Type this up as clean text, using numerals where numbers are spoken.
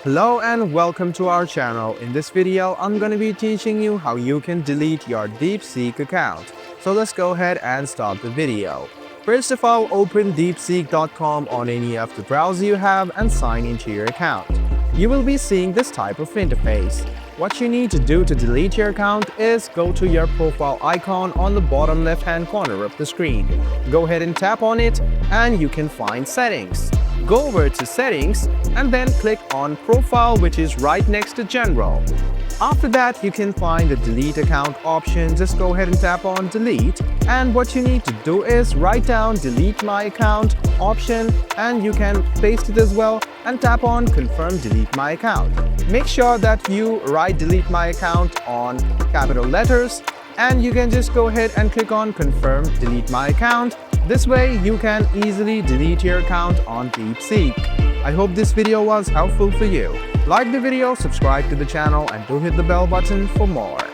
Hello and welcome to our channel. In this video, I'm going to be teaching you how you can delete your DeepSeek account. So let's go ahead and start the video. First of all, open deepseek.com on any of the browser you have and sign into your account. You will be seeing this type of interface. What you need to do to delete your account is go to your profile icon on the bottom left-hand corner of the screen. Go ahead and tap on it and you can find settings. Go over to settings and then click on profile, which is right next to general. After that, you can find the delete account option. Just go ahead and tap on delete, and what you need to do is write down delete my account option, and you can paste it as well and tap on confirm delete my account. Make sure that you write delete my account on capital letters, and you can just go ahead and click on confirm delete my account. This way you can easily delete your account on DeepSeek. I hope this video was helpful for you. Like the video, subscribe to the channel, and do hit the bell button for more.